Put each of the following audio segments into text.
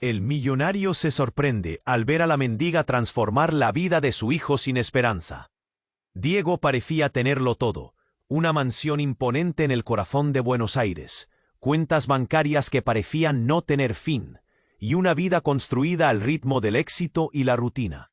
El millonario se sorprende al ver a la mendiga transformar la vida de su hijo sin esperanza. Diego parecía tenerlo todo: una mansión imponente en el corazón de Buenos Aires, cuentas bancarias que parecían no tener fin, y una vida construida al ritmo del éxito y la rutina.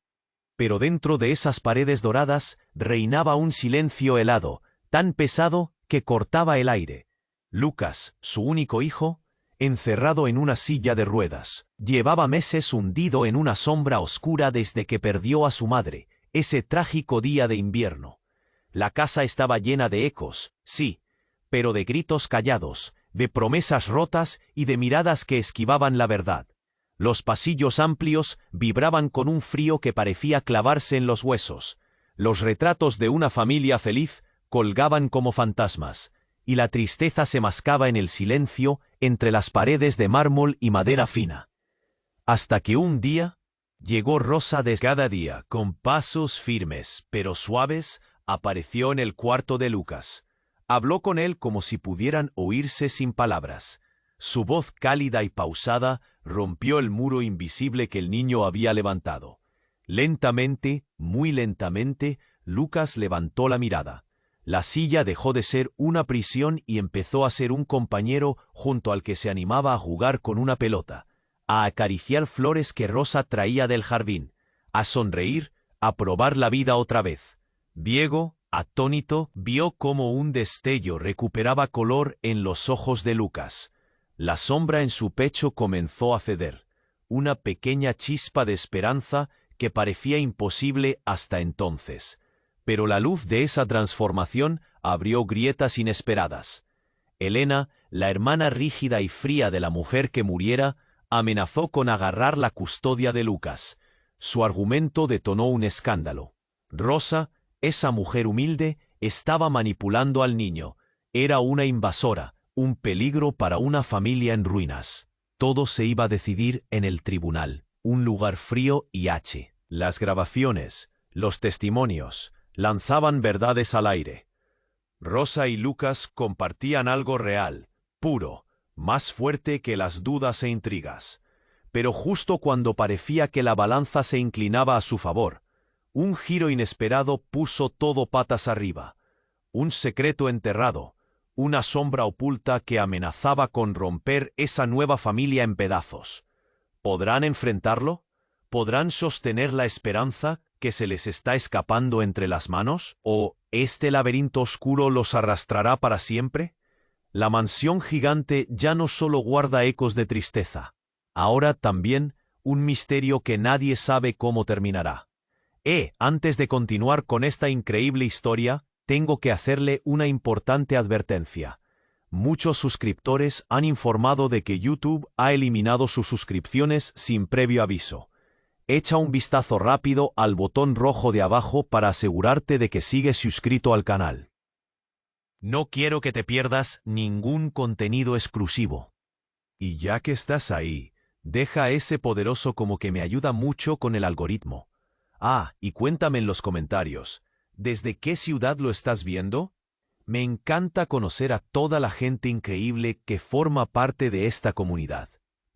Pero dentro de esas paredes doradas reinaba un silencio helado, tan pesado que cortaba el aire. Lucas, su único hijo, encerrado en una silla de ruedas, llevaba meses hundido en una sombra oscura desde que perdió a su madre, ese trágico día de invierno. La casa estaba llena de ecos, sí, pero de gritos callados, de promesas rotas y de miradas que esquivaban la verdad. Los pasillos amplios vibraban con un frío que parecía clavarse en los huesos. Los retratos de una familia feliz colgaban como fantasmas, y la tristeza se mascaba en el silencio entre las paredes de mármol y madera fina. Hasta que un día llegó Rosa cada día, con pasos firmes pero suaves, apareció en el cuarto de Lucas. Habló con él como si pudieran oírse sin palabras. Su voz cálida y pausada rompió el muro invisible que el niño había levantado. Lentamente, muy lentamente, Lucas levantó la mirada. La silla dejó de ser una prisión y empezó a ser un compañero junto al que se animaba a jugar con una pelota, a acariciar flores que Rosa traía del jardín, a sonreír, a probar la vida otra vez. Diego, atónito, vio cómo un destello recuperaba color en los ojos de Lucas. La sombra en su pecho comenzó a ceder, una pequeña chispa de esperanza que parecía imposible hasta entonces. Pero la luz de esa transformación abrió grietas inesperadas. Elena, la hermana rígida y fría de la mujer que muriera, amenazó con agarrar la custodia de Lucas. Su argumento detonó un escándalo. Rosa, esa mujer humilde, estaba manipulando al niño. Era una invasora, un peligro para una familia en ruinas. Todo se iba a decidir en el tribunal, un lugar frío y H. Las grabaciones, los testimonios, lanzaban verdades al aire. Rosa y Lucas compartían algo real, puro, más fuerte que las dudas e intrigas. Pero justo cuando parecía que la balanza se inclinaba a su favor, un giro inesperado puso todo patas arriba. Un secreto enterrado, una sombra oculta que amenazaba con romper esa nueva familia en pedazos. ¿Podrán enfrentarlo? ¿Podrán sostener la esperanza que se les está escapando entre las manos? ¿O este laberinto oscuro los arrastrará para siempre? La mansión gigante ya no solo guarda ecos de tristeza, ahora también un misterio que nadie sabe cómo terminará. Antes de continuar con esta increíble historia, tengo que hacerle una importante advertencia. Muchos suscriptores han informado de que YouTube ha eliminado sus suscripciones sin previo aviso. Echa un vistazo rápido al botón rojo de abajo para asegurarte de que sigues suscrito al canal. No quiero que te pierdas ningún contenido exclusivo. Y ya que estás ahí, deja ese poderoso como que me ayuda mucho con el algoritmo. Y cuéntame en los comentarios, ¿desde qué ciudad lo estás viendo? Me encanta conocer a toda la gente increíble que forma parte de esta comunidad.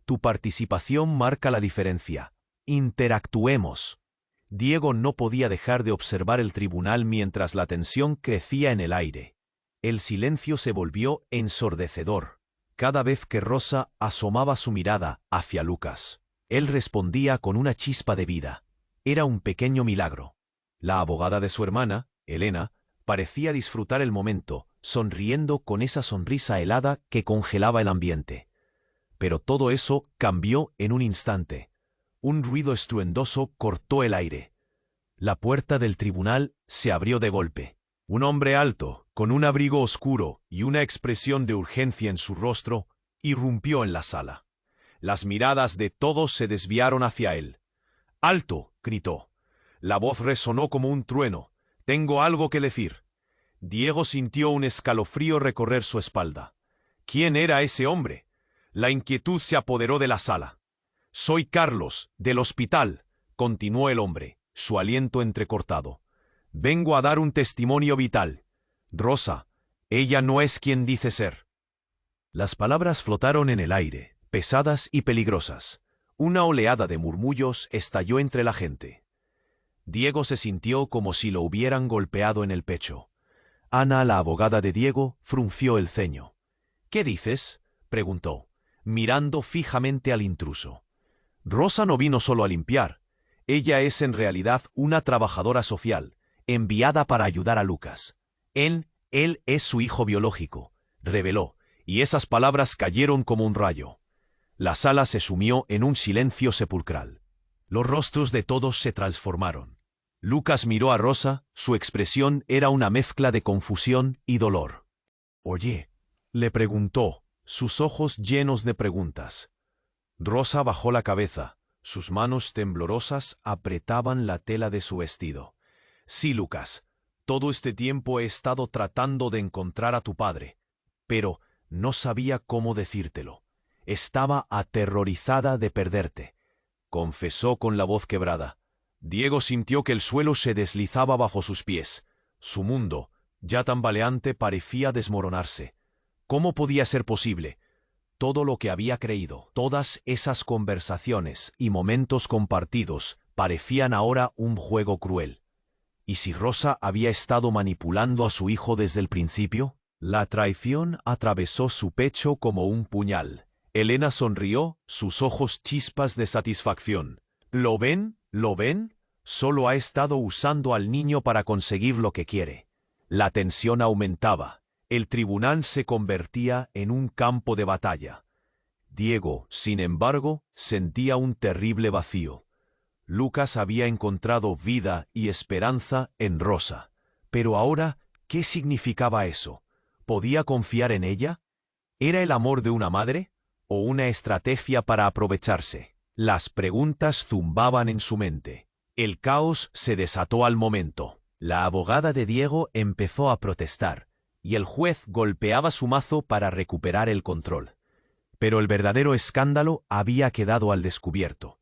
Tu participación marca la diferencia. Interactuemos. Diego no podía dejar de observar el tribunal mientras la tensión crecía en el aire. El silencio se volvió ensordecedor cada vez que Rosa asomaba su mirada hacia Lucas. Él respondía con una chispa de vida. Era un pequeño milagro. La abogada de su hermana, Elena, parecía disfrutar el momento, sonriendo con esa sonrisa helada que congelaba el ambiente. Pero todo eso cambió en un instante. Un ruido estruendoso cortó el aire. La puerta del tribunal se abrió de golpe. Un hombre alto, con un abrigo oscuro y una expresión de urgencia en su rostro, irrumpió en la sala. Las miradas de todos se desviaron hacia él. ¡Alto!, gritó. La voz resonó como un trueno. «Tengo algo que decir». Diego sintió un escalofrío recorrer su espalda. ¿Quién era ese hombre? La inquietud se apoderó de la sala. «Soy Carlos, del hospital», continuó el hombre, su aliento entrecortado. «Vengo a dar un testimonio vital. Rosa, ella no es quien dice ser». Las palabras flotaron en el aire, pesadas y peligrosas. Una oleada de murmullos estalló entre la gente. Diego se sintió como si lo hubieran golpeado en el pecho. Ana, la abogada de Diego, frunció el ceño. «¿Qué dices?», preguntó, mirando fijamente al intruso. «Rosa no vino solo a limpiar. Ella es en realidad una trabajadora social, enviada para ayudar a Lucas. Él es su hijo biológico», reveló, y esas palabras cayeron como un rayo. La sala se sumió en un silencio sepulcral. Los rostros de todos se transformaron. Lucas miró a Rosa, su expresión era una mezcla de confusión y dolor. «Oye», le preguntó, sus ojos llenos de preguntas. Rosa bajó la cabeza, sus manos temblorosas apretaban la tela de su vestido. «Sí, Lucas, todo este tiempo he estado tratando de encontrar a tu padre, pero no sabía cómo decírtelo. Estaba aterrorizada de perderte», confesó con la voz quebrada. Diego sintió que el suelo se deslizaba bajo sus pies. Su mundo, ya tambaleante, parecía desmoronarse. ¿Cómo podía ser posible? Todo lo que había creído, todas esas conversaciones y momentos compartidos, parecían ahora un juego cruel. ¿Y si Rosa había estado manipulando a su hijo desde el principio? La traición atravesó su pecho como un puñal. Elena sonrió, sus ojos chispas de satisfacción. «¿Lo ven? ¿Lo ven? Solo ha estado usando al niño para conseguir lo que quiere». La tensión aumentaba. El tribunal se convertía en un campo de batalla. Diego, sin embargo, sentía un terrible vacío. Lucas había encontrado vida y esperanza en Rosa. Pero ahora, ¿qué significaba eso? ¿Podía confiar en ella? ¿Era el amor de una madre? ¿O una estrategia para aprovecharse? Las preguntas zumbaban en su mente. El caos se desató al momento. La abogada de Diego empezó a protestar, y el juez golpeaba su mazo para recuperar el control. Pero el verdadero escándalo había quedado al descubierto.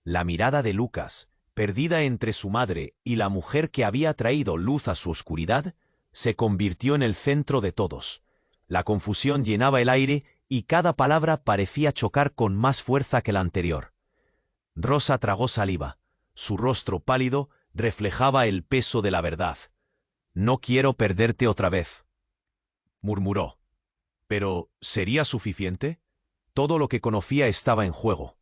La mirada de Lucas, perdida entre su madre y la mujer que había traído luz a su oscuridad, se convirtió en el centro de todos. La confusión llenaba el aire y cada palabra parecía chocar con más fuerza que la anterior. Rosa tragó saliva. Su rostro pálido reflejaba el peso de la verdad. «No quiero perderte otra vez», murmuró. ¿Pero sería suficiente? Todo lo que conocía estaba en juego.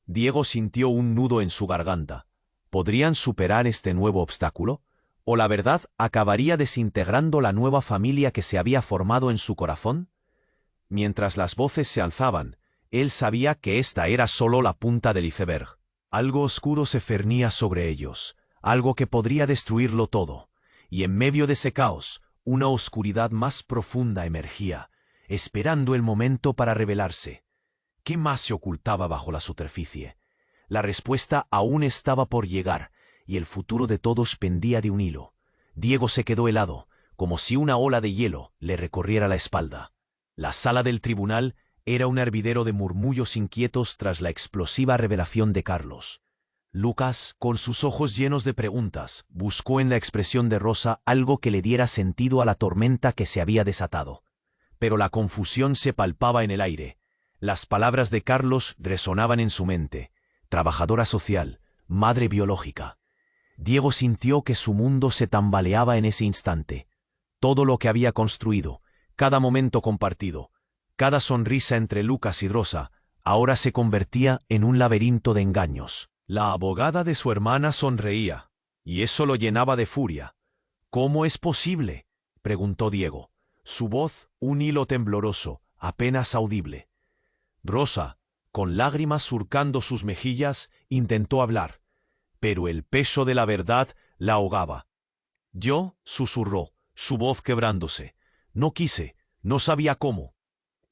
Diego sintió un nudo en su garganta. ¿Podrían superar este nuevo obstáculo? ¿O la verdad acabaría desintegrando la nueva familia que se había formado en su corazón? Mientras las voces se alzaban, él sabía que esta era solo la punta del iceberg. Algo oscuro se cernía sobre ellos, algo que podría destruirlo todo. Y en medio de ese caos, una oscuridad más profunda emergía, esperando el momento para revelarse. ¿Qué más se ocultaba bajo la superficie? La respuesta aún estaba por llegar, y el futuro de todos pendía de un hilo. Diego se quedó helado, como si una ola de hielo le recorriera la espalda. La sala del tribunal era un hervidero de murmullos inquietos tras la explosiva revelación de Carlos. Lucas, con sus ojos llenos de preguntas, buscó en la expresión de Rosa algo que le diera sentido a la tormenta que se había desatado. Pero la confusión se palpaba en el aire. Las palabras de Carlos resonaban en su mente. Trabajadora social, madre biológica. Diego sintió que su mundo se tambaleaba en ese instante. Todo lo que había construido, cada momento compartido, cada sonrisa entre Lucas y Rosa, ahora se convertía en un laberinto de engaños. La abogada de su hermana sonreía, y eso lo llenaba de furia. «¿Cómo es posible?», preguntó Diego. Su voz, un hilo tembloroso, apenas audible. Rosa, con lágrimas surcando sus mejillas, intentó hablar, pero el peso de la verdad la ahogaba. «Yo», susurró, su voz quebrándose. «No quise, no sabía cómo».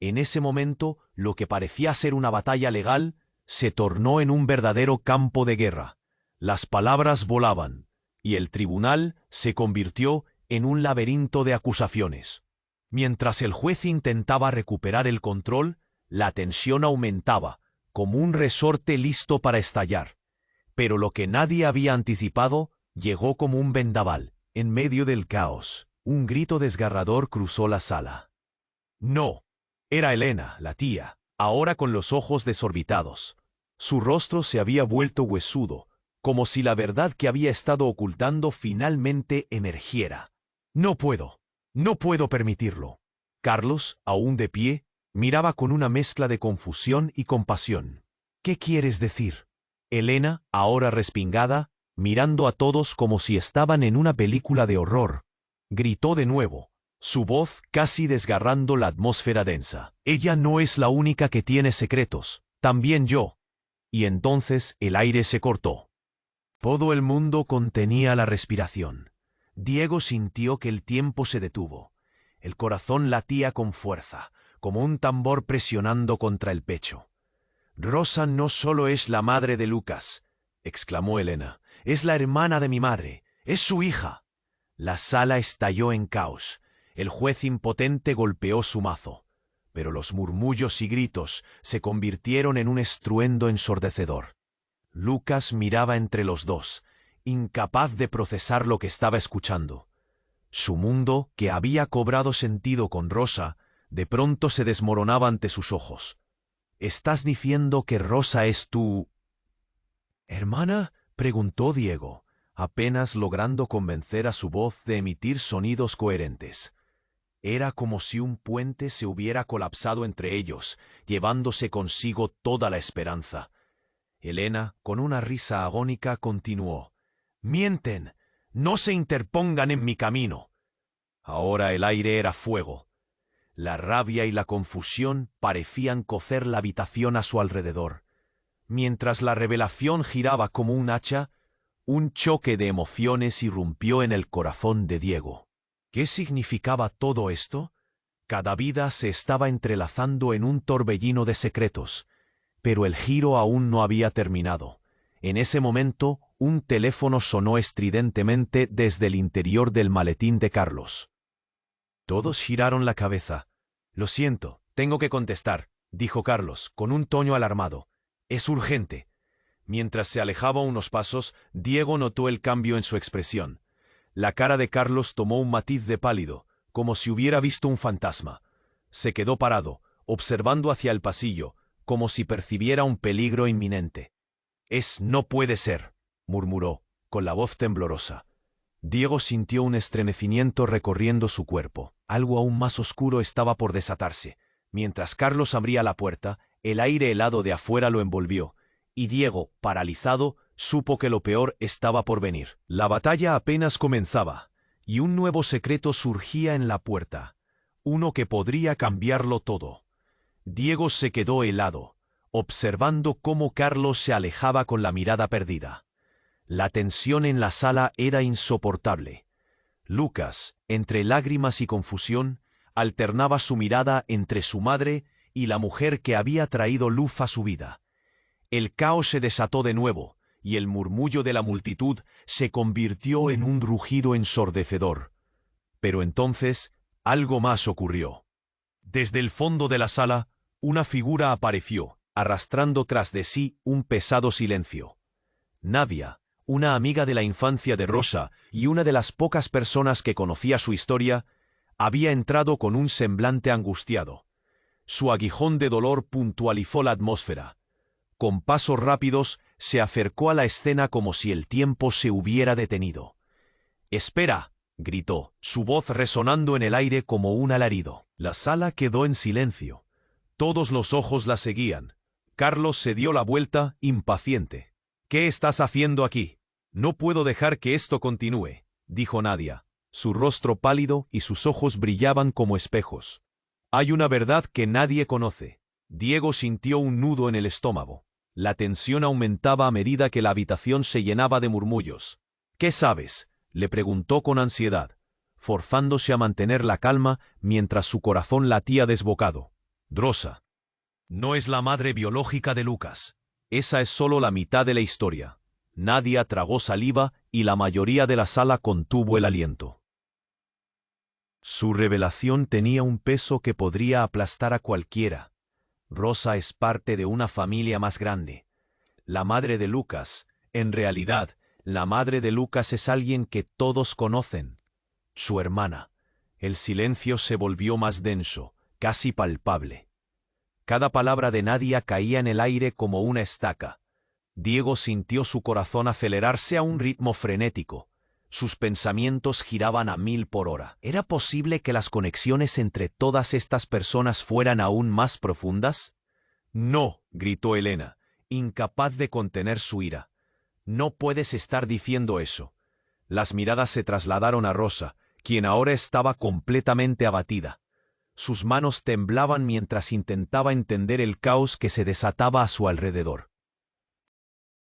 En ese momento, lo que parecía ser una batalla legal se tornó en un verdadero campo de guerra. Las palabras volaban, y el tribunal se convirtió en un laberinto de acusaciones. Mientras el juez intentaba recuperar el control, la tensión aumentaba, como un resorte listo para estallar. Pero lo que nadie había anticipado llegó como un vendaval. En medio del caos, un grito desgarrador cruzó la sala. «No». Era Elena, la tía, ahora con los ojos desorbitados. Su rostro se había vuelto huesudo, como si la verdad que había estado ocultando finalmente emergiera. No puedo permitirlo. Carlos, aún de pie, miraba con una mezcla de confusión y compasión. ¿Qué quieres decir? Elena, ahora respingada, mirando a todos como si estaban en una película de horror, gritó de nuevo, su voz casi desgarrando la atmósfera densa. Ella no es la única que tiene secretos, también yo. Y entonces el aire se cortó. Todo el mundo contenía la respiración. Diego sintió que el tiempo se detuvo. El corazón latía con fuerza, como un tambor presionando contra el pecho. «Rosa no solo es la madre de Lucas», exclamó Elena, «es la hermana de mi madre, es su hija». La sala estalló en caos. El juez impotente golpeó su mazo, pero los murmullos y gritos se convirtieron en un estruendo ensordecedor. Lucas miraba entre los dos, incapaz de procesar lo que estaba escuchando. Su mundo, que había cobrado sentido con Rosa, de pronto se desmoronaba ante sus ojos. «¿Estás diciendo que Rosa es tu hermana?», preguntó Diego, apenas logrando convencer a su voz de emitir sonidos coherentes. Era como si un puente se hubiera colapsado entre ellos, llevándose consigo toda la esperanza. Elena, con una risa agónica, continuó. «Mienten, no se interpongan en mi camino». Ahora el aire era fuego. La rabia y la confusión parecían cocer la habitación a su alrededor. Mientras la revelación giraba como un hacha, un choque de emociones irrumpió en el corazón de Diego. ¿Qué significaba todo esto? Cada vida se estaba entrelazando en un torbellino de secretos, pero el giro aún no había terminado. En ese momento, un teléfono sonó estridentemente desde el interior del maletín de Carlos. Todos giraron la cabeza. «Lo siento, tengo que contestar», dijo Carlos, con un tono alarmado. «Es urgente». Mientras se alejaba unos pasos, Diego notó el cambio en su expresión. La cara de Carlos tomó un matiz de pálido, como si hubiera visto un fantasma. Se quedó parado, observando hacia el pasillo, como si percibiera un peligro inminente. «No puede ser», murmuró, con la voz temblorosa. Diego sintió un estremecimiento recorriendo su cuerpo. Algo aún más oscuro estaba por desatarse. Mientras Carlos abría la puerta, el aire helado de afuera lo envolvió, y Diego, paralizado, supo que lo peor estaba por venir. La batalla apenas comenzaba, y un nuevo secreto surgía en la puerta, uno que podría cambiarlo todo. Diego se quedó helado, observando cómo Carlos se alejaba con la mirada perdida. La tensión en la sala era insoportable. Lucas, entre lágrimas y confusión, alternaba su mirada entre su madre y la mujer que había traído luz a su vida. El caos se desató de nuevo, y el murmullo de la multitud se convirtió en un rugido ensordecedor. Pero entonces, algo más ocurrió. Desde el fondo de la sala, una figura apareció, arrastrando tras de sí un pesado silencio. Nadia, una amiga de la infancia de Rosa y una de las pocas personas que conocía su historia, había entrado con un semblante angustiado. Su aguijón de dolor puntualizó la atmósfera. Con pasos rápidos se acercó a la escena como si el tiempo se hubiera detenido. «¡Espera!», gritó, su voz resonando en el aire como un alarido. La sala quedó en silencio. Todos los ojos la seguían. Carlos se dio la vuelta, impaciente. «¿Qué estás haciendo aquí? No puedo dejar que esto continúe», dijo Nadia. Su rostro pálido y sus ojos brillaban como espejos. «Hay una verdad que nadie conoce». Diego sintió un nudo en el estómago. La tensión aumentaba a medida que la habitación se llenaba de murmullos. «¿Qué sabes?», le preguntó con ansiedad, forzándose a mantener la calma mientras su corazón latía desbocado. «Rosa no es la madre biológica de Lucas. Esa es solo la mitad de la historia». Nadia tragó saliva y la mayoría de la sala contuvo el aliento. Su revelación tenía un peso que podría aplastar a cualquiera. Rosa es parte de una familia más grande. La madre de Lucas, en realidad, la madre de Lucas es alguien que todos conocen. Su hermana. El silencio se volvió más denso, casi palpable. Cada palabra de Nadia caía en el aire como una estaca. Diego sintió su corazón acelerarse a un ritmo frenético. Sus pensamientos giraban a 1000 por hora. ¿Era posible que las conexiones entre todas estas personas fueran aún más profundas? No, gritó Elena, incapaz de contener su ira. No puedes estar diciendo eso. Las miradas se trasladaron a Rosa, quien ahora estaba completamente abatida. Sus manos temblaban mientras intentaba entender el caos que se desataba a su alrededor.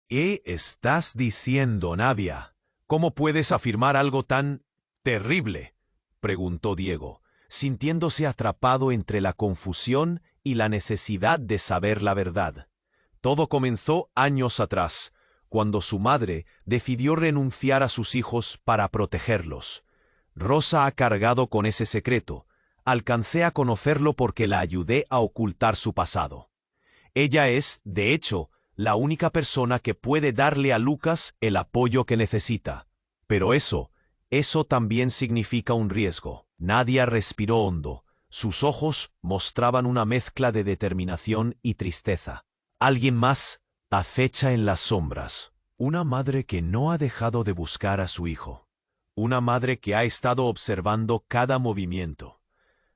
¿Qué estás diciendo, Nadia? ¿Cómo puedes afirmar algo tan terrible?, preguntó Diego, sintiéndose atrapado entre la confusión y la necesidad de saber la verdad. Todo comenzó años atrás, cuando su madre decidió renunciar a sus hijos para protegerlos. Rosa ha cargado con ese secreto. Alcancé a conocerlo porque la ayudé a ocultar su pasado. Ella es, de hecho, la única persona que puede darle a Lucas el apoyo que necesita. Pero eso también significa un riesgo. Nadia respiró hondo. Sus ojos mostraban una mezcla de determinación y tristeza. Alguien más acecha en las sombras. Una madre que no ha dejado de buscar a su hijo. Una madre que ha estado observando cada movimiento.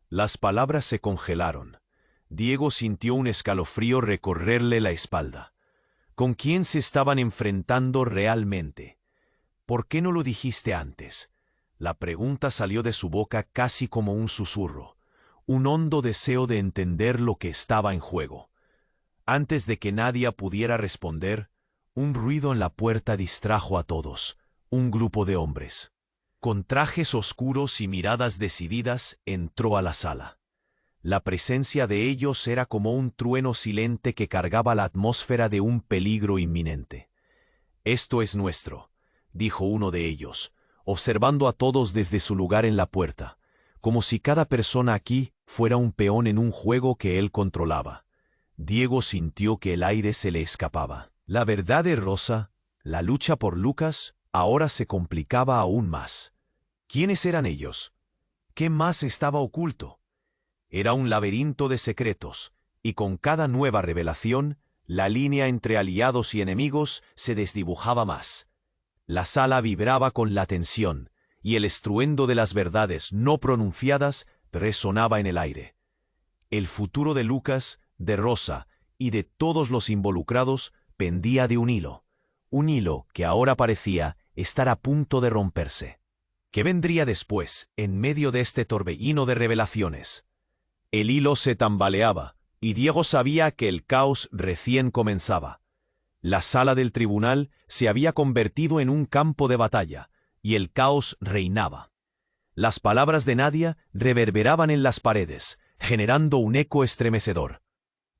Las palabras se congelaron. Diego sintió un escalofrío recorrerle la espalda. ¿Con quién se estaban enfrentando realmente? ¿Por qué no lo dijiste antes? La pregunta salió de su boca casi como un susurro, un hondo deseo de entender lo que estaba en juego. Antes de que Nadia pudiera responder, un ruido en la puerta distrajo a todos, un grupo de hombres. Con trajes oscuros y miradas decididas, entró a la sala. La presencia de ellos era como un trueno silente que cargaba la atmósfera de un peligro inminente. «Esto es nuestro», dijo uno de ellos, observando a todos desde su lugar en la puerta, como si cada persona aquí fuera un peón en un juego que él controlaba. Diego sintió que el aire se le escapaba. La verdad de Rosa, la lucha por Lucas, ahora se complicaba aún más. ¿Quiénes eran ellos? ¿Qué más estaba oculto? Era un laberinto de secretos, y con cada nueva revelación, la línea entre aliados y enemigos se desdibujaba más. La sala vibraba con la tensión, y el estruendo de las verdades no pronunciadas resonaba en el aire. El futuro de Lucas, de Rosa y de todos los involucrados pendía de un hilo que ahora parecía estar a punto de romperse. ¿Qué vendría después, en medio de este torbellino de revelaciones? El hilo se tambaleaba, y Diego sabía que el caos recién comenzaba. La sala del tribunal se había convertido en un campo de batalla, y el caos reinaba. Las palabras de Nadia reverberaban en las paredes, generando un eco estremecedor.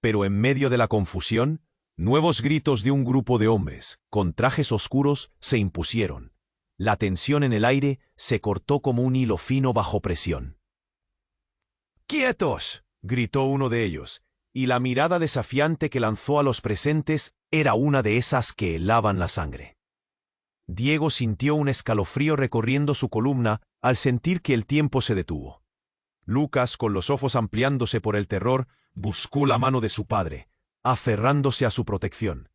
Pero en medio de la confusión, nuevos gritos de un grupo de hombres, con trajes oscuros, se impusieron. La tensión en el aire se cortó como un hilo fino bajo presión. «¡Quietos!», gritó uno de ellos, y la mirada desafiante que lanzó a los presentes era una de esas que helaban la sangre. Diego sintió un escalofrío recorriendo su columna al sentir que el tiempo se detuvo. Lucas, con los ojos ampliándose por el terror, buscó la mano de su padre, aferrándose a su protección.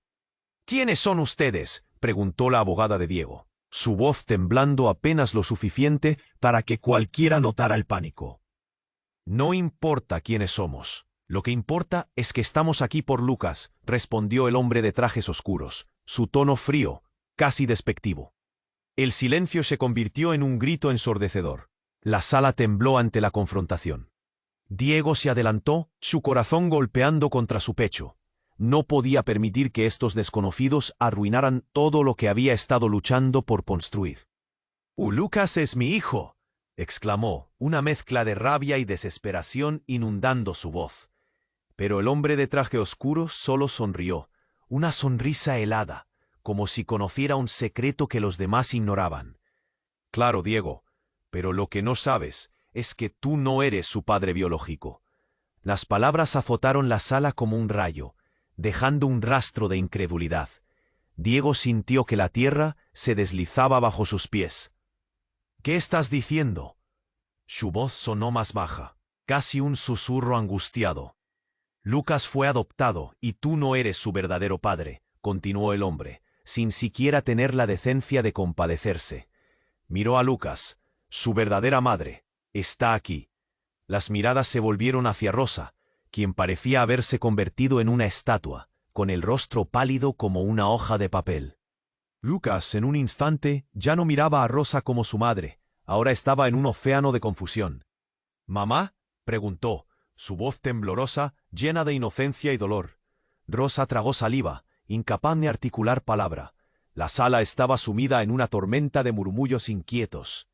«¿Quiénes son ustedes?», preguntó la abogada de Diego, su voz temblando apenas lo suficiente para que cualquiera notara el pánico. «No importa quiénes somos. Lo que importa es que estamos aquí por Lucas», respondió el hombre de trajes oscuros, su tono frío, casi despectivo. El silencio se convirtió en un grito ensordecedor. La sala tembló ante la confrontación. Diego se adelantó, su corazón golpeando contra su pecho. No podía permitir que estos desconocidos arruinaran todo lo que había estado luchando por construir. «Lucas es mi hijo», exclamó, una mezcla de rabia y desesperación inundando su voz. Pero el hombre de traje oscuro solo sonrió, una sonrisa helada, como si conociera un secreto que los demás ignoraban. «Claro, Diego, pero lo que no sabes es que tú no eres su padre biológico». Las palabras azotaron la sala como un rayo, dejando un rastro de incredulidad. Diego sintió que la tierra se deslizaba bajo sus pies. «¿Qué estás diciendo?». Su voz sonó más baja, casi un susurro angustiado. Lucas fue adoptado y tú no eres su verdadero padre, continuó el hombre, sin siquiera tener la decencia de compadecerse. Miró a Lucas. Su verdadera madre está aquí. Las miradas se volvieron hacia Rosa, quien parecía haberse convertido en una estatua, con el rostro pálido como una hoja de papel. Lucas, en un instante, ya no miraba a Rosa como su madre, ahora estaba en un océano de confusión. «¿Mamá?», preguntó, su voz temblorosa, llena de inocencia y dolor. Rosa tragó saliva, incapaz de articular palabra. La sala estaba sumida en una tormenta de murmullos inquietos.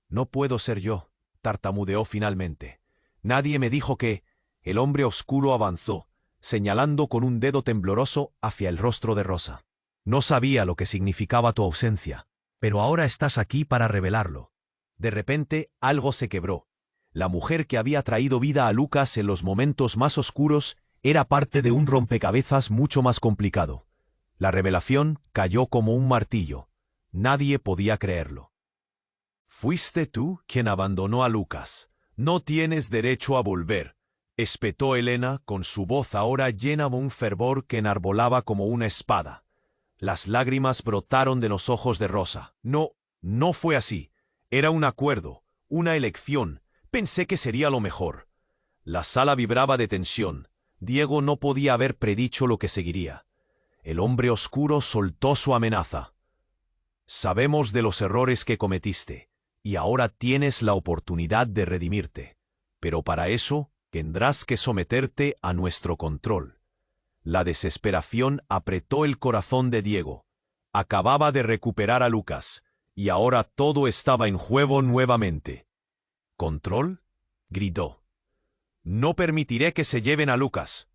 «No puedo ser yo», tartamudeó finalmente. «Nadie me dijo que...». El hombre oscuro avanzó, señalando con un dedo tembloroso hacia el rostro de Rosa. «No sabía lo que significaba tu ausencia, pero ahora estás aquí para revelarlo». De repente, algo se quebró. La mujer que había traído vida a Lucas en los momentos más oscuros era parte de un rompecabezas mucho más complicado. La revelación cayó como un martillo. Nadie podía creerlo. «Fuiste tú quien abandonó a Lucas. No tienes derecho a volver», espetó Helena con su voz ahora llena de un fervor que enarbolaba como una espada. Las lágrimas brotaron de los ojos de Rosa. No fue así. Era un acuerdo, una elección. Pensé que sería lo mejor». La sala vibraba de tensión. Diego no podía haber predicho lo que seguiría. El hombre oscuro soltó su amenaza. «Sabemos de los errores que cometiste, y ahora tienes la oportunidad de redimirte. Pero para eso tendrás que someterte a nuestro control». La desesperación apretó el corazón de Diego. Acababa de recuperar a Lucas, y ahora todo estaba en juego nuevamente. «¿Control?», gritó. «No permitiré que se lleven a Lucas».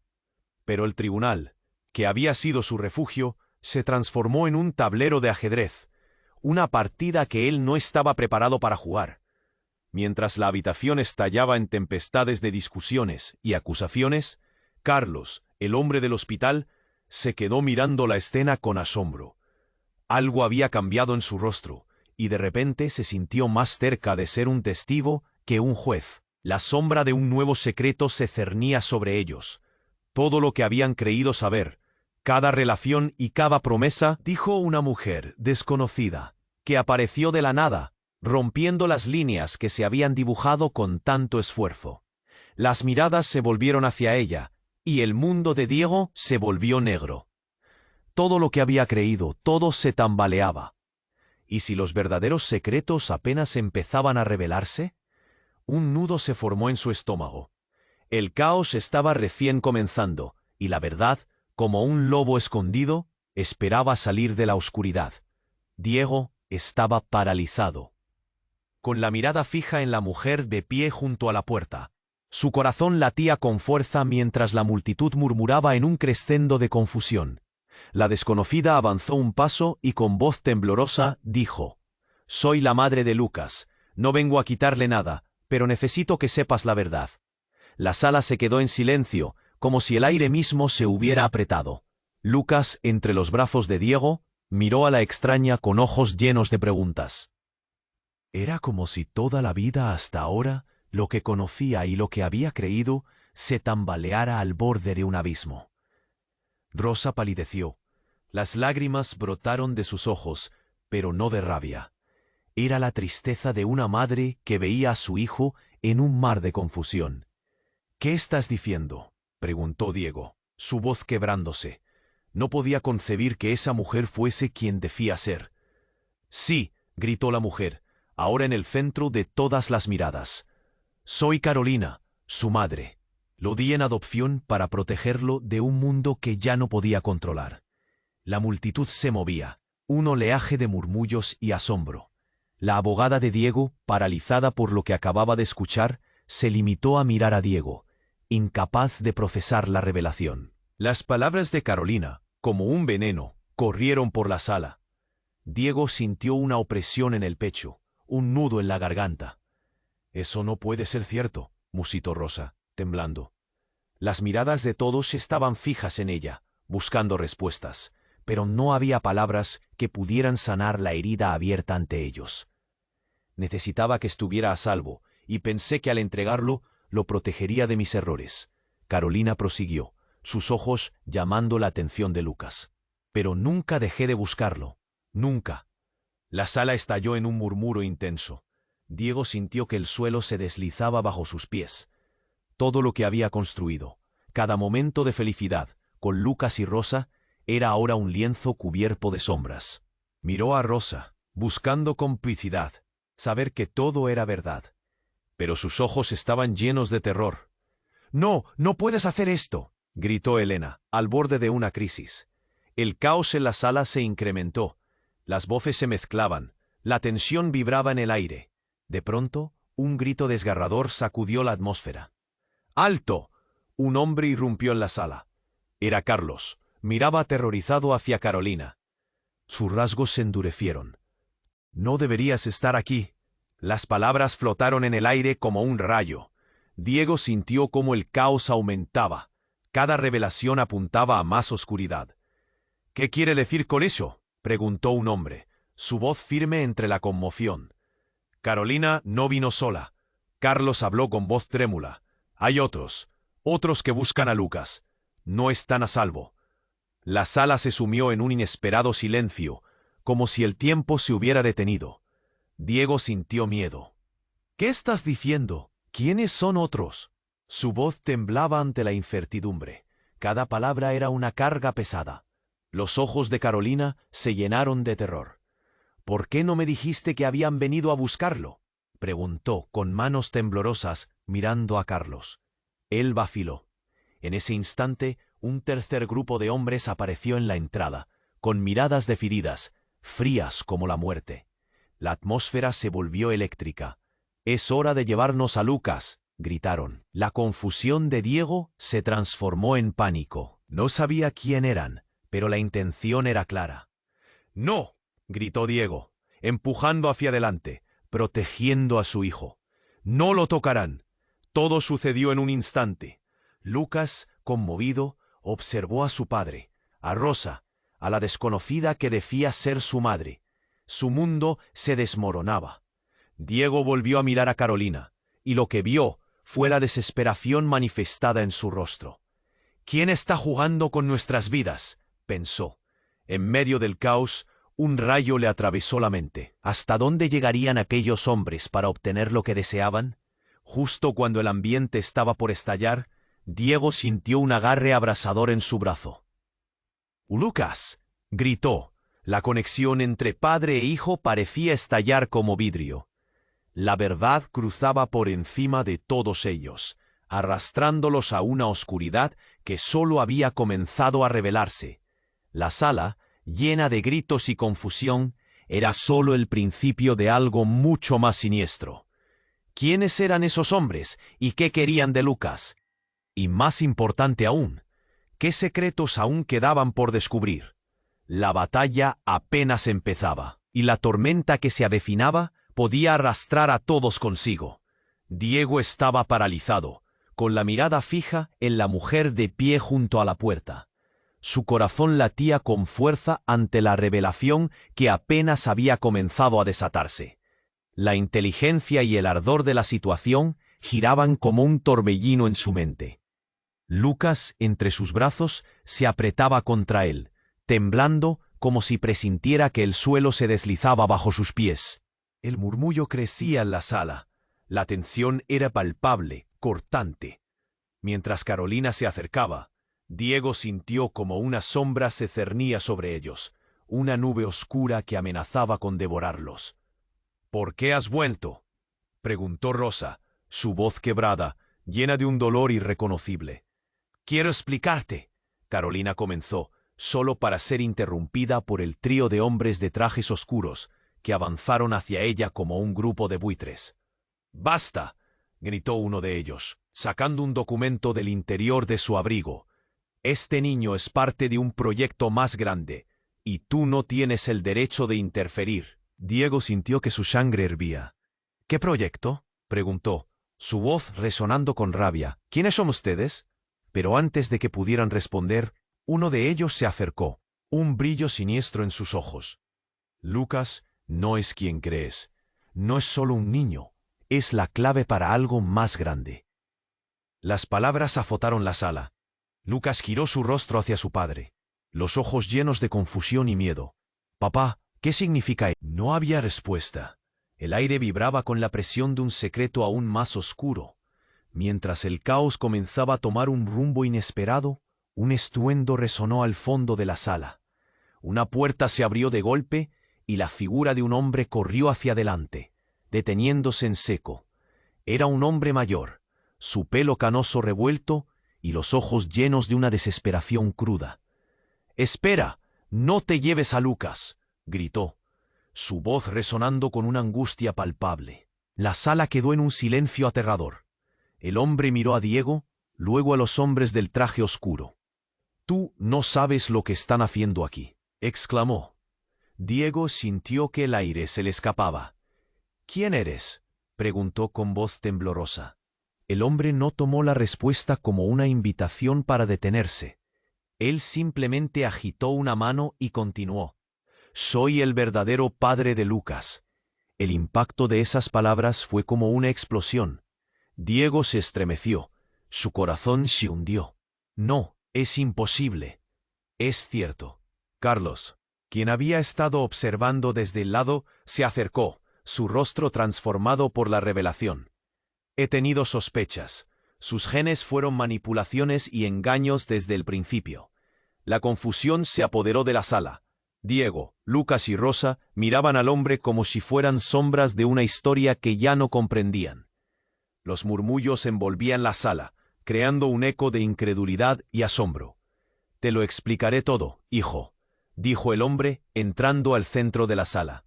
Pero el tribunal, que había sido su refugio, se transformó en un tablero de ajedrez, una partida que él no estaba preparado para jugar. Mientras la habitación estallaba en tempestades de discusiones y acusaciones, Carlos, el hombre del hospital, se quedó mirando la escena con asombro. Algo había cambiado en su rostro, y de repente se sintió más cerca de ser un testigo que un juez. La sombra de un nuevo secreto se cernía sobre ellos. Todo lo que habían creído saber, cada relación y cada promesa, dijo una mujer desconocida, que apareció de la nada, rompiendo las líneas que se habían dibujado con tanto esfuerzo. Las miradas se volvieron hacia ella, y el mundo de Diego se volvió negro. Todo lo que había creído, todo se tambaleaba. ¿Y si los verdaderos secretos apenas empezaban a revelarse? Un nudo se formó en su estómago. El caos estaba recién comenzando, y la verdad, como un lobo escondido, esperaba salir de la oscuridad. Diego estaba paralizado, con la mirada fija en la mujer de pie junto a la puerta. Su corazón latía con fuerza mientras la multitud murmuraba en un crescendo de confusión. La desconocida avanzó un paso y con voz temblorosa dijo: «Soy la madre de Lucas. No vengo a quitarle nada, pero necesito que sepas la verdad». La sala se quedó en silencio, como si el aire mismo se hubiera apretado. Lucas, entre los brazos de Diego, miró a la extraña con ojos llenos de preguntas. Era como si toda la vida hasta ahora, lo que conocía y lo que había creído, se tambaleara al borde de un abismo. Rosa palideció. Las lágrimas brotaron de sus ojos, pero no de rabia. Era la tristeza de una madre que veía a su hijo en un mar de confusión. «¿Qué estás diciendo?», preguntó Diego, su voz quebrándose. No podía concebir que esa mujer fuese quien decía ser. «Sí», gritó la mujer, ahora en el centro de todas las miradas. «Soy Carolina, su madre. Lo di en adopción para protegerlo de un mundo que ya no podía controlar». La multitud se movía, un oleaje de murmullos y asombro. La abogada de Diego, paralizada por lo que acababa de escuchar, se limitó a mirar a Diego, incapaz de procesar la revelación. Las palabras de Carolina, como un veneno, corrieron por la sala. Diego sintió una opresión en el pecho, un nudo en la garganta. «Eso no puede ser cierto», musitó Rosa, temblando. Las miradas de todos estaban fijas en ella, buscando respuestas, pero no había palabras que pudieran sanar la herida abierta ante ellos. Necesitaba que estuviera a salvo, y pensé que al entregarlo, lo protegería de mis errores. Carolina prosiguió, sus ojos llamando la atención de Lucas. Pero nunca dejé de buscarlo. Nunca. La sala estalló en un murmuro intenso. Diego sintió que el suelo se deslizaba bajo sus pies. Todo lo que había construido, cada momento de felicidad, con Lucas y Rosa, era ahora un lienzo cubierto de sombras. Miró a Rosa, buscando complicidad, saber que todo era verdad. Pero sus ojos estaban llenos de terror. «¡No, no puedes hacer esto!», gritó Elena, al borde de una crisis. El caos en la sala se incrementó. Las voces se mezclaban, la tensión vibraba en el aire. De pronto, un grito desgarrador sacudió la atmósfera. «¡Alto!». Un hombre irrumpió en la sala. Era Carlos. Miraba aterrorizado hacia Carolina. Sus rasgos se endurecieron. «No deberías estar aquí». Las palabras flotaron en el aire como un rayo. Diego sintió cómo el caos aumentaba. Cada revelación apuntaba a más oscuridad. «¿Qué quiere decir con eso?», preguntó un hombre, su voz firme entre la conmoción. «Carolina no vino sola». Carlos habló con voz trémula. «Hay otros que buscan a Lucas. No están a salvo». La sala se sumió en un inesperado silencio, como si el tiempo se hubiera detenido. Diego sintió miedo. «¿Qué estás diciendo? ¿Quiénes son otros?». Su voz temblaba ante la incertidumbre. Cada palabra era una carga pesada. Los ojos de Carolina se llenaron de terror. «¿Por qué no me dijiste que habían venido a buscarlo?», preguntó con manos temblorosas, mirando a Carlos. Él vaciló. En ese instante, un tercer grupo de hombres apareció en la entrada, con miradas definidas, frías como la muerte. La atmósfera se volvió eléctrica. «Es hora de llevarnos a Lucas», gritaron. La confusión de Diego se transformó en pánico. No sabía quién eran, pero la intención era clara. «¡No!», gritó Diego, empujando hacia adelante, protegiendo a su hijo. «No lo tocarán». Todo sucedió en un instante. Lucas, conmovido, observó a su padre, a Rosa, a la desconocida que decía ser su madre. Su mundo se desmoronaba. Diego volvió a mirar a Carolina, y lo que vio fue la desesperación manifestada en su rostro. «¿Quién está jugando con nuestras vidas?», pensó. En medio del caos, un rayo le atravesó la mente. ¿Hasta dónde llegarían aquellos hombres para obtener lo que deseaban? Justo cuando el ambiente estaba por estallar, Diego sintió un agarre abrasador en su brazo. «¡Lucas!», gritó. La conexión entre padre e hijo parecía estallar como vidrio. La verdad cruzaba por encima de todos ellos, arrastrándolos a una oscuridad que solo había comenzado a revelarse. La sala, llena de gritos y confusión, era solo el principio de algo mucho más siniestro. ¿Quiénes eran esos hombres y qué querían de Lucas? Y más importante aún, ¿qué secretos aún quedaban por descubrir? La batalla apenas empezaba, y la tormenta que se avecinaba podía arrastrar a todos consigo. Diego estaba paralizado, con la mirada fija en la mujer de pie junto a la puerta. Su corazón latía con fuerza ante la revelación que apenas había comenzado a desatarse. La inteligencia y el ardor de la situación giraban como un torbellino en su mente. Lucas, entre sus brazos, se apretaba contra él, temblando como si presintiera que el suelo se deslizaba bajo sus pies. El murmullo crecía en la sala. La tensión era palpable, cortante. Mientras Carolina se acercaba, Diego sintió como una sombra se cernía sobre ellos, una nube oscura que amenazaba con devorarlos. «¿Por qué has vuelto?», preguntó Rosa, su voz quebrada, llena de un dolor irreconocible. «Quiero explicarte», Carolina comenzó, solo para ser interrumpida por el trío de hombres de trajes oscuros que avanzaron hacia ella como un grupo de buitres. «¡Basta!», gritó uno de ellos, sacando un documento del interior de su abrigo. «Este niño es parte de un proyecto más grande, y tú no tienes el derecho de interferir». Diego sintió que su sangre hervía. «¿Qué proyecto?», preguntó, su voz resonando con rabia. «¿Quiénes son ustedes?». Pero antes de que pudieran responder, uno de ellos se acercó, un brillo siniestro en sus ojos. «Lucas no es quien crees. No es solo un niño. Es la clave para algo más grande». Las palabras azotaron la sala. Lucas giró su rostro hacia su padre, los ojos llenos de confusión y miedo. «Papá, ¿qué significa?» No había respuesta. El aire vibraba con la presión de un secreto aún más oscuro. Mientras el caos comenzaba a tomar un rumbo inesperado, un estruendo resonó al fondo de la sala. Una puerta se abrió de golpe y la figura de un hombre corrió hacia adelante, deteniéndose en seco. Era un hombre mayor, su pelo canoso revuelto y los ojos llenos de una desesperación cruda. «¡Espera! ¡No te lleves a Lucas!», gritó, su voz resonando con una angustia palpable. La sala quedó en un silencio aterrador. El hombre miró a Diego, luego a los hombres del traje oscuro. «Tú no sabes lo que están haciendo aquí», exclamó. Diego sintió que el aire se le escapaba. «¿Quién eres?», preguntó con voz temblorosa. El hombre no tomó la respuesta como una invitación para detenerse. Él simplemente agitó una mano y continuó. «Soy el verdadero padre de Lucas». El impacto de esas palabras fue como una explosión. Diego se estremeció, su corazón se hundió. «No, es imposible». «Es cierto». Carlos, quien había estado observando desde el lado, se acercó, su rostro transformado por la revelación. «He tenido sospechas. Sus genes fueron manipulaciones y engaños desde el principio». La confusión se apoderó de la sala. Diego, Lucas y Rosa miraban al hombre como si fueran sombras de una historia que ya no comprendían. Los murmullos envolvían la sala, creando un eco de incredulidad y asombro. «Te lo explicaré todo, hijo», dijo el hombre, entrando al centro de la sala.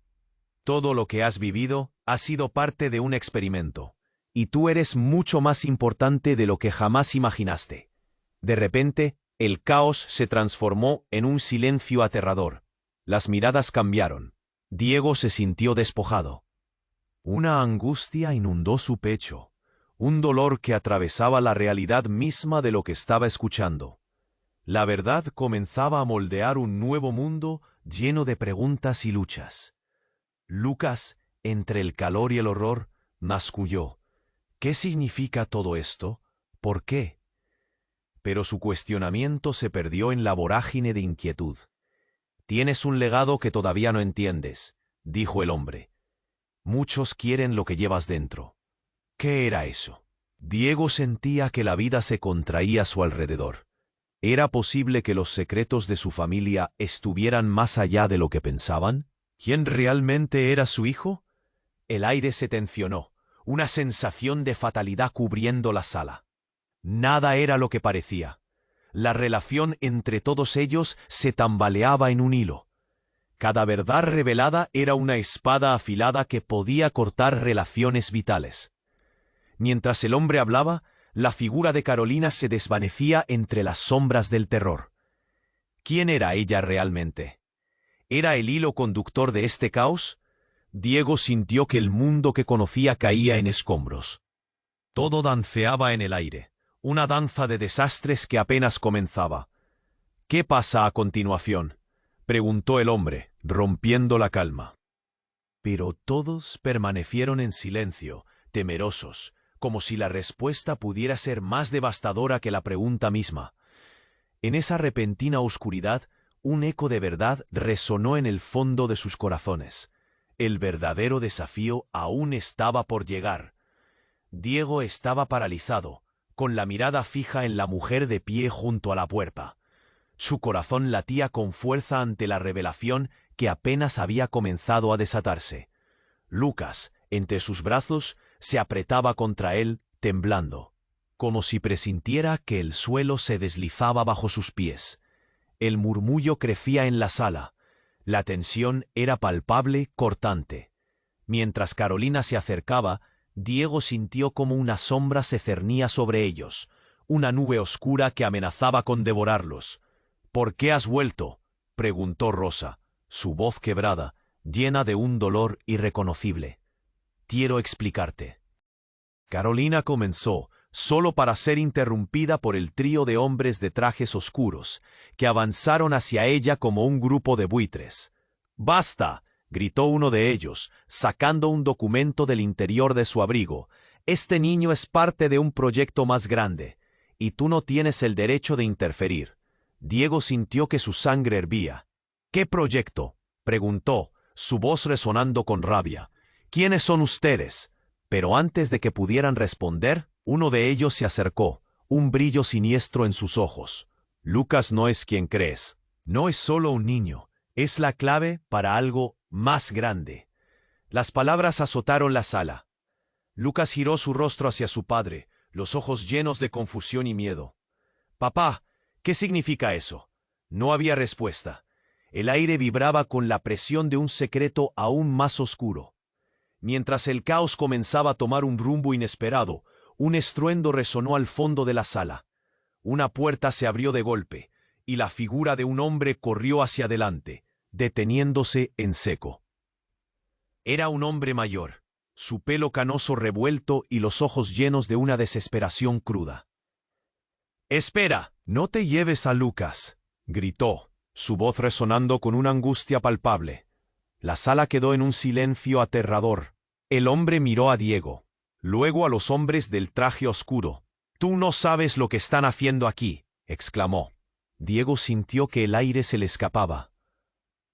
«Todo lo que has vivido ha sido parte de un experimento, y tú eres mucho más importante de lo que jamás imaginaste». De repente, el caos se transformó en un silencio aterrador. Las miradas cambiaron. Diego se sintió despojado. Una angustia inundó su pecho, un dolor que atravesaba la realidad misma de lo que estaba escuchando. La verdad comenzaba a moldear un nuevo mundo lleno de preguntas y luchas. Lucas, entre el calor y el horror, masculló. «¿Qué significa todo esto? ¿Por qué?». Pero su cuestionamiento se perdió en la vorágine de inquietud. «Tienes un legado que todavía no entiendes», dijo el hombre. «Muchos quieren lo que llevas dentro». ¿Qué era eso? Diego sentía que la vida se contraía a su alrededor. ¿Era posible que los secretos de su familia estuvieran más allá de lo que pensaban? ¿Quién realmente era su hijo? El aire se tensionó, una sensación de fatalidad cubriendo la sala. Nada era lo que parecía. La relación entre todos ellos se tambaleaba en un hilo. Cada verdad revelada era una espada afilada que podía cortar relaciones vitales. Mientras el hombre hablaba, la figura de Carolina se desvanecía entre las sombras del terror. ¿Quién era ella realmente? ¿Era el hilo conductor de este caos? Diego sintió que el mundo que conocía caía en escombros. Todo danceaba en el aire. Una danza de desastres que apenas comenzaba. «¿Qué pasa a continuación?», preguntó el hombre, rompiendo la calma. Pero todos permanecieron en silencio, temerosos, como si la respuesta pudiera ser más devastadora que la pregunta misma. En esa repentina oscuridad, un eco de verdad resonó en el fondo de sus corazones. El verdadero desafío aún estaba por llegar. Diego estaba paralizado, con la mirada fija en la mujer de pie junto a la puerta. Su corazón latía con fuerza ante la revelación que apenas había comenzado a desatarse. Lucas, entre sus brazos, se apretaba contra él, temblando, como si presintiera que el suelo se deslizaba bajo sus pies. El murmullo crecía en la sala. La tensión era palpable, cortante. Mientras Carolina se acercaba, Diego sintió como una sombra se cernía sobre ellos, una nube oscura que amenazaba con devorarlos. «¿Por qué has vuelto?», preguntó Rosa, su voz quebrada, llena de un dolor irreconocible. «Quiero explicarte». Carolina comenzó, solo para ser interrumpida por el trío de hombres de trajes oscuros, que avanzaron hacia ella como un grupo de buitres. «¡Basta!», gritó uno de ellos, sacando un documento del interior de su abrigo. Este niño es parte de un proyecto más grande, y tú no tienes el derecho de interferir. Diego sintió que su sangre hervía. ¿Qué proyecto?, preguntó, su voz resonando con rabia. ¿Quiénes son ustedes? Pero antes de que pudieran responder, uno de ellos se acercó, un brillo siniestro en sus ojos. Lucas no es quien crees. No es solo un niño, es la clave para algo más grande. Las palabras azotaron la sala. Lucas giró su rostro hacia su padre, los ojos llenos de confusión y miedo. «Papá, ¿qué significa eso?» No había respuesta. El aire vibraba con la presión de un secreto aún más oscuro. Mientras el caos comenzaba a tomar un rumbo inesperado, un estruendo resonó al fondo de la sala. Una puerta se abrió de golpe, y la figura de un hombre corrió hacia adelante, deteniéndose en seco. Era un hombre mayor, su pelo canoso revuelto y los ojos llenos de una desesperación cruda. «¡Espera! ¡No te lleves a Lucas!», gritó, su voz resonando con una angustia palpable. La sala quedó en un silencio aterrador. El hombre miró a Diego, luego a los hombres del traje oscuro. «Tú no sabes lo que están haciendo aquí», exclamó. Diego sintió que el aire se le escapaba.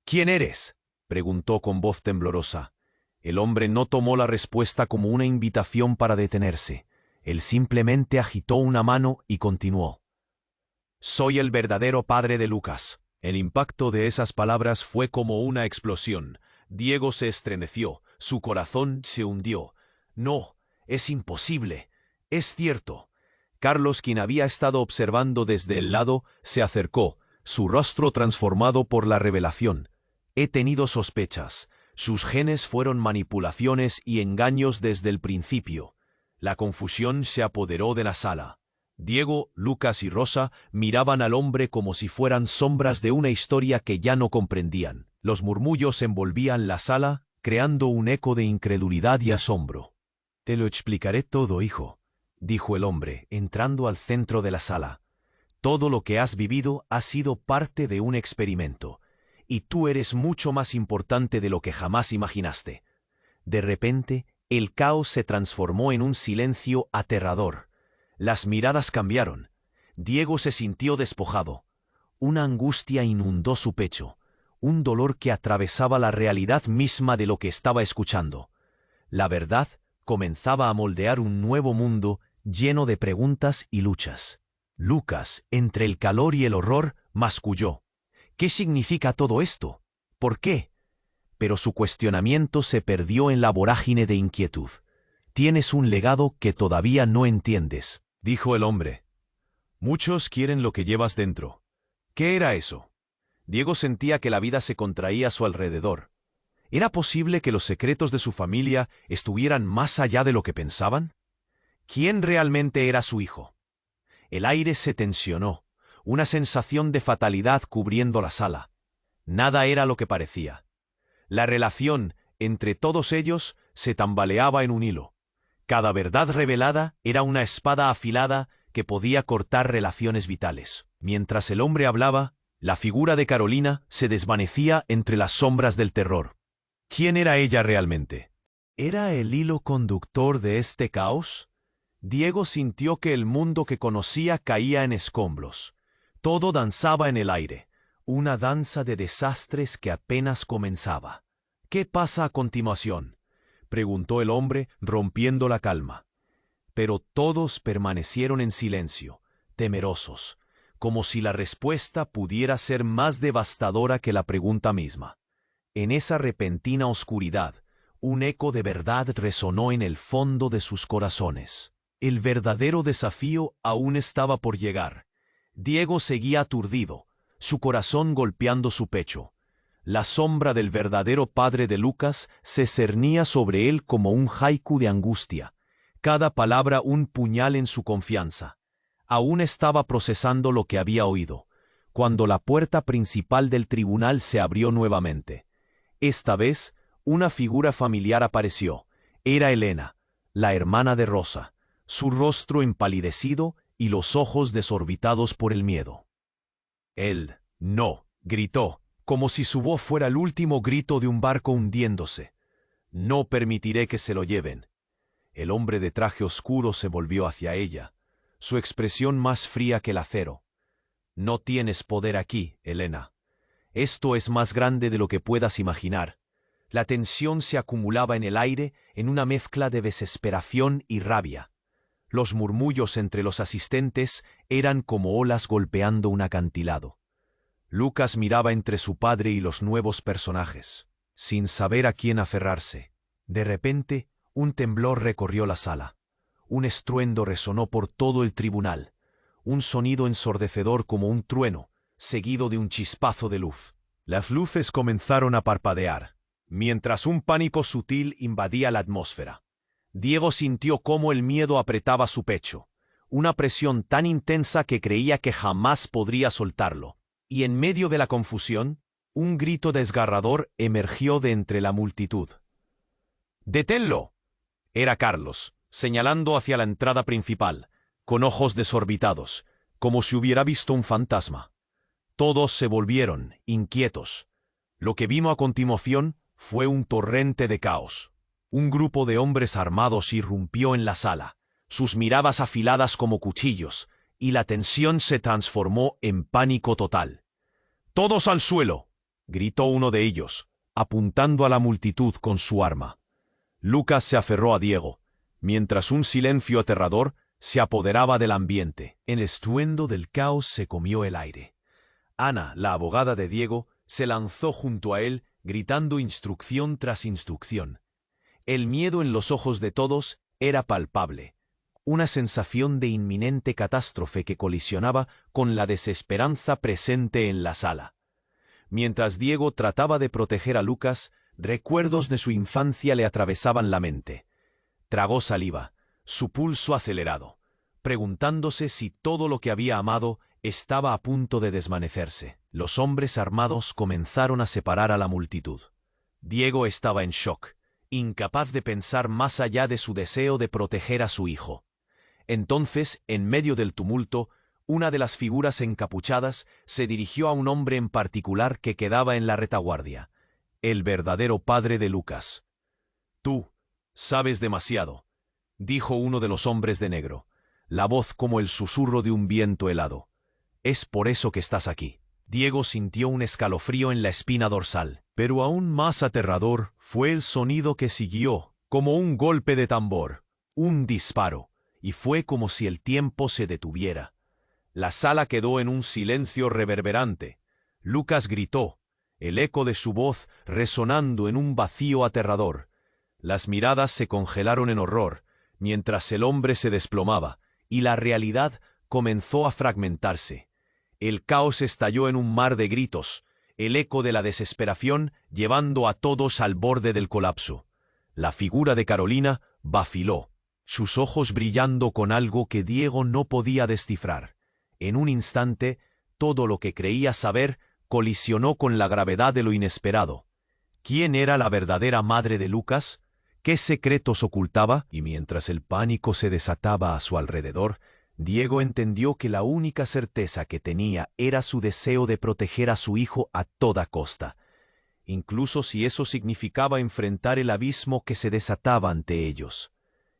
«¿Quién eres?», preguntó con voz temblorosa. El hombre no tomó la respuesta como una invitación para detenerse. Él simplemente agitó una mano y continuó. «Soy el verdadero padre de Lucas». El impacto de esas palabras fue como una explosión. Diego se estremeció, su corazón se hundió. «No, es imposible. Es cierto». Carlos, quien había estado observando desde el lado, se acercó, su rostro transformado por la revelación. «He tenido sospechas. Sus genes fueron manipulaciones y engaños desde el principio». La confusión se apoderó de la sala. Diego, Lucas y Rosa miraban al hombre como si fueran sombras de una historia que ya no comprendían. Los murmullos envolvían la sala, creando un eco de incredulidad y asombro. «Te lo explicaré todo, hijo», dijo el hombre, entrando al centro de la sala. «Todo lo que has vivido ha sido parte de un experimento, y tú eres mucho más importante de lo que jamás imaginaste». De repente, el caos se transformó en un silencio aterrador. Las miradas cambiaron. Diego se sintió despojado. Una angustia inundó su pecho, un dolor que atravesaba la realidad misma de lo que estaba escuchando. La verdad comenzaba a moldear un nuevo mundo lleno de preguntas y luchas. Lucas, entre el calor y el horror, masculló. «¿Qué significa todo esto? ¿Por qué?». Pero su cuestionamiento se perdió en la vorágine de inquietud. «Tienes un legado que todavía no entiendes», dijo el hombre. «Muchos quieren lo que llevas dentro». ¿Qué era eso? Diego sentía que la vida se contraía a su alrededor. ¿Era posible que los secretos de su familia estuvieran más allá de lo que pensaban? ¿Quién realmente era su hijo? El aire se tensionó, una sensación de fatalidad cubriendo la sala. Nada era lo que parecía. La relación entre todos ellos se tambaleaba en un hilo. Cada verdad revelada era una espada afilada que podía cortar relaciones vitales. Mientras el hombre hablaba, la figura de Carolina se desvanecía entre las sombras del terror. ¿Quién era ella realmente? ¿Era el hilo conductor de este caos? Diego sintió que el mundo que conocía caía en escombros. Todo danzaba en el aire, una danza de desastres que apenas comenzaba. «¿Qué pasa a continuación?», preguntó el hombre, rompiendo la calma. Pero todos permanecieron en silencio, temerosos, como si la respuesta pudiera ser más devastadora que la pregunta misma. En esa repentina oscuridad, un eco de verdad resonó en el fondo de sus corazones. El verdadero desafío aún estaba por llegar. Diego seguía aturdido, su corazón golpeando su pecho. La sombra del verdadero padre de Lucas se cernía sobre él como un haiku de angustia, cada palabra un puñal en su confianza. Aún estaba procesando lo que había oído, cuando la puerta principal del tribunal se abrió nuevamente. Esta vez, una figura familiar apareció. Era Elena, la hermana de Rosa, su rostro empalidecido y los ojos desorbitados por el miedo. «Él, no», gritó, como si su voz fuera el último grito de un barco hundiéndose. «No permitiré que se lo lleven». El hombre de traje oscuro se volvió hacia ella, su expresión más fría que el acero. No tienes poder aquí, Helena. Esto es más grande de lo que puedas imaginar. La tensión se acumulaba en el aire en una mezcla de desesperación y rabia. Los murmullos entre los asistentes eran como olas golpeando un acantilado. Lucas miraba entre su padre y los nuevos personajes, sin saber a quién aferrarse. De repente, un temblor recorrió la sala. Un estruendo resonó por todo el tribunal, un sonido ensordecedor como un trueno, seguido de un chispazo de luz. Las luces comenzaron a parpadear, mientras un pánico sutil invadía la atmósfera. Diego sintió cómo el miedo apretaba su pecho, una presión tan intensa que creía que jamás podría soltarlo. Y en medio de la confusión, un grito desgarrador emergió de entre la multitud. ¡Deténlo! Era Carlos, señalando hacia la entrada principal, con ojos desorbitados, como si hubiera visto un fantasma. Todos se volvieron, inquietos. Lo que vino a continuación fue un torrente de caos. Un grupo de hombres armados irrumpió en la sala, sus miradas afiladas como cuchillos, y la tensión se transformó en pánico total. ¡Todos al suelo!, gritó uno de ellos, apuntando a la multitud con su arma. Lucas se aferró a Diego, mientras un silencio aterrador se apoderaba del ambiente. El estruendo del caos se comió el aire. Ana, la abogada de Diego, se lanzó junto a él, gritando instrucción tras instrucción. El miedo en los ojos de todos era palpable, una sensación de inminente catástrofe que colisionaba con la desesperanza presente en la sala. Mientras Diego trataba de proteger a Lucas, recuerdos de su infancia le atravesaban la mente. Tragó saliva, su pulso acelerado, preguntándose si todo lo que había amado estaba a punto de desvanecerse. Los hombres armados comenzaron a separar a la multitud. Diego estaba en shock, incapaz de pensar más allá de su deseo de proteger a su hijo. Entonces, en medio del tumulto, una de las figuras encapuchadas se dirigió a un hombre en particular que quedaba en la retaguardia, el verdadero padre de Lucas. «Tú sabes demasiado», dijo uno de los hombres de negro, la voz como el susurro de un viento helado. «Es por eso que estás aquí». Diego sintió un escalofrío en la espina dorsal, pero aún más aterrador fue el sonido que siguió, como un golpe de tambor, un disparo, y fue como si el tiempo se detuviera. La sala quedó en un silencio reverberante. Lucas gritó, el eco de su voz resonando en un vacío aterrador. Las miradas se congelaron en horror, mientras el hombre se desplomaba, y la realidad comenzó a fragmentarse. El caos estalló en un mar de gritos, el eco de la desesperación llevando a todos al borde del colapso. La figura de Carolina vaciló, sus ojos brillando con algo que Diego no podía descifrar. En un instante, todo lo que creía saber colisionó con la gravedad de lo inesperado. ¿Quién era la verdadera madre de Lucas? ¿Qué secretos ocultaba? Y mientras el pánico se desataba a su alrededor, Diego entendió que la única certeza que tenía era su deseo de proteger a su hijo a toda costa, incluso si eso significaba enfrentar el abismo que se desataba ante ellos.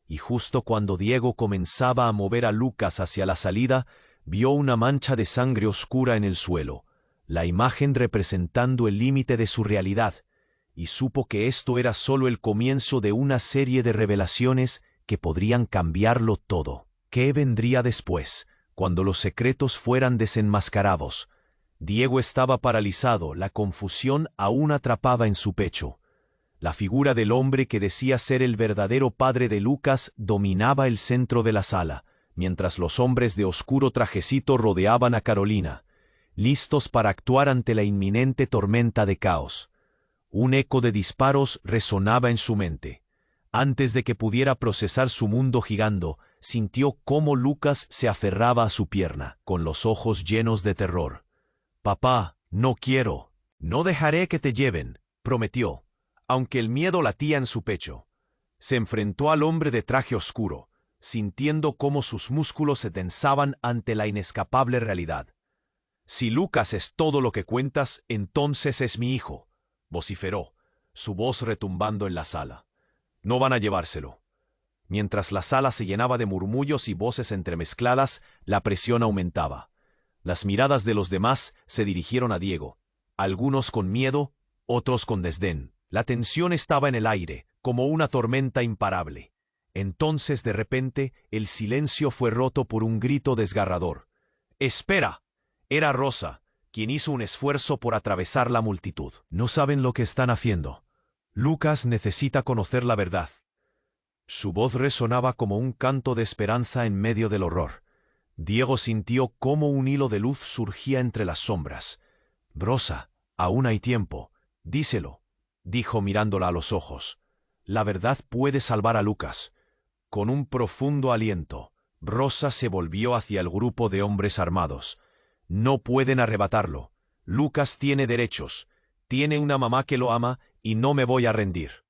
Y justo cuando Diego comenzaba a mover a Lucas hacia la salida, vio una mancha de sangre oscura en el suelo, la imagen representando el límite de su realidad, y supo que esto era solo el comienzo de una serie de revelaciones que podrían cambiarlo todo. ¿Qué vendría después, cuando los secretos fueran desenmascarados? Diego estaba paralizado, la confusión aún atrapaba en su pecho. La figura del hombre que decía ser el verdadero padre de Lucas dominaba el centro de la sala, mientras los hombres de oscuro trajecito rodeaban a Carolina, listos para actuar ante la inminente tormenta de caos. Un eco de disparos resonaba en su mente. Antes de que pudiera procesar su mundo gigando, sintió cómo Lucas se aferraba a su pierna, con los ojos llenos de terror. «Papá, no quiero. No dejaré que te lleven», prometió, aunque el miedo latía en su pecho. Se enfrentó al hombre de traje oscuro, sintiendo cómo sus músculos se tensaban ante la inescapable realidad. «Si Lucas es todo lo que cuentas, entonces es mi hijo», vociferó, su voz retumbando en la sala. «No van a llevárselo. Mientras la sala se llenaba de murmullos y voces entremezcladas, la presión aumentaba. Las miradas de los demás se dirigieron a Diego, algunos con miedo, otros con desdén. La tensión estaba en el aire, como una tormenta imparable. Entonces, de repente, el silencio fue roto por un grito desgarrador. ¡Espera! Era Rosa, quien hizo un esfuerzo por atravesar la multitud. No saben lo que están haciendo. Lucas necesita conocer la verdad. Su voz resonaba como un canto de esperanza en medio del horror. Diego sintió cómo un hilo de luz surgía entre las sombras. «Rosa, aún hay tiempo. Díselo», dijo mirándola a los ojos. «La verdad puede salvar a Lucas». Con un profundo aliento, Rosa se volvió hacia el grupo de hombres armados. «No pueden arrebatarlo. Lucas tiene derechos. Tiene una mamá que lo ama y no me voy a rendir».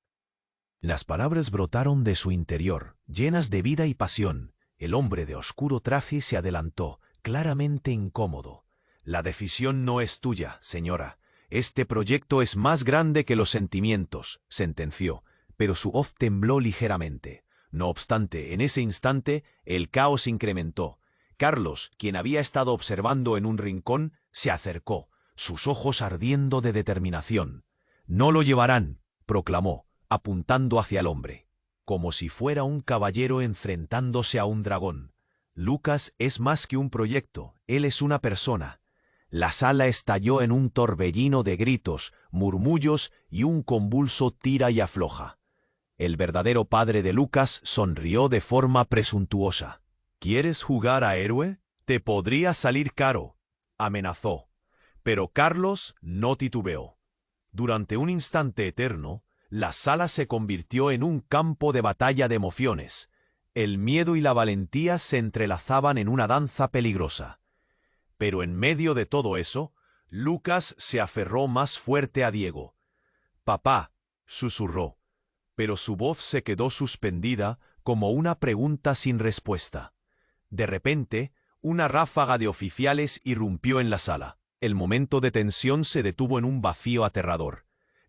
Las palabras brotaron de su interior, llenas de vida y pasión. El hombre de oscuro traje se adelantó, claramente incómodo. «La decisión no es tuya, señora. Este proyecto es más grande que los sentimientos», sentenció, pero su voz tembló ligeramente. No obstante, en ese instante, el caos incrementó. Carlos, quien había estado observando en un rincón, se acercó, sus ojos ardiendo de determinación. «No lo llevarán», proclamó, apuntando hacia el hombre, como si fuera un caballero enfrentándose a un dragón. «Lucas es más que un proyecto, él es una persona». La sala estalló en un torbellino de gritos, murmullos y un convulso tira y afloja. El verdadero padre de Lucas sonrió de forma presuntuosa. «¿Quieres jugar a héroe? Te podría salir caro», amenazó. Pero Carlos no titubeó. Durante un instante eterno, la sala se convirtió en un campo de batalla de emociones. El miedo y la valentía se entrelazaban en una danza peligrosa. Pero en medio de todo eso, Lucas se aferró más fuerte a Diego. «Papá», susurró, pero su voz se quedó suspendida como una pregunta sin respuesta. De repente, una ráfaga de oficiales irrumpió en la sala. El momento de tensión se detuvo en un vacío aterrador.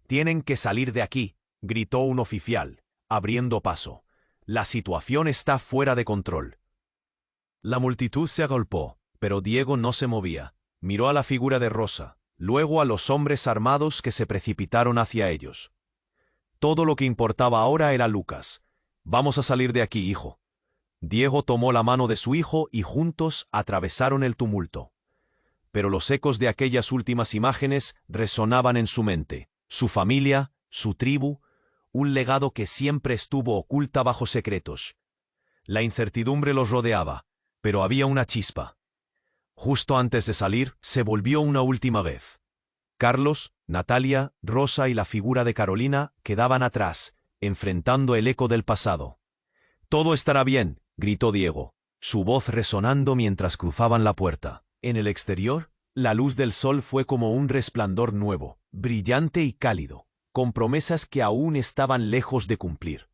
«Tienen que salir de aquí», gritó un oficial, abriendo paso. «La situación está fuera de control». La multitud se agolpó, pero Diego no se movía. Miró a la figura de Rosa, luego a los hombres armados que se precipitaron hacia ellos. Todo lo que importaba ahora era Lucas. «Vamos a salir de aquí, hijo». Diego tomó la mano de su hijo y juntos atravesaron el tumulto. Pero los ecos de aquellas últimas imágenes resonaban en su mente. Su familia, su tribu, un legado que siempre estuvo oculta bajo secretos. La incertidumbre los rodeaba, pero había una chispa. Justo antes de salir, se volvió una última vez. Carlos, Natalia, Rosa y la figura de Carolina quedaban atrás, enfrentando el eco del pasado. «Todo estará bien», gritó Diego, su voz resonando mientras cruzaban la puerta. En el exterior, la luz del sol fue como un resplandor nuevo, brillante y cálido, con promesas que aún estaban lejos de cumplir.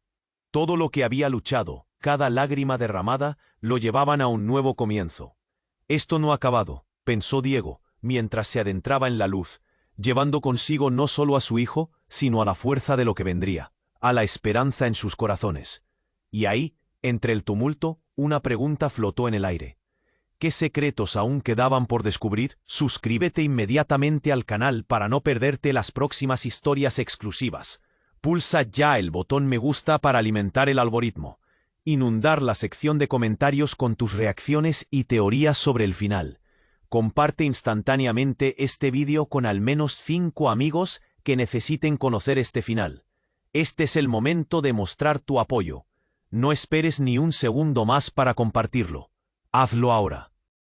Todo lo que había luchado, cada lágrima derramada, lo llevaban a un nuevo comienzo. «Esto no ha acabado», pensó Diego, mientras se adentraba en la luz, llevando consigo no solo a su hijo, sino a la fuerza de lo que vendría, a la esperanza en sus corazones. Y ahí, entre el tumulto, una pregunta flotó en el aire. ¿Qué secretos aún quedaban por descubrir? Suscríbete inmediatamente al canal para no perderte las próximas historias exclusivas. Pulsa ya el botón me gusta para alimentar el algoritmo. Inundar la sección de comentarios con tus reacciones y teorías sobre el final. Comparte instantáneamente este vídeo con al menos 5 amigos que necesiten conocer este final. Este es el momento de mostrar tu apoyo. No esperes ni un segundo más para compartirlo. Hazlo ahora.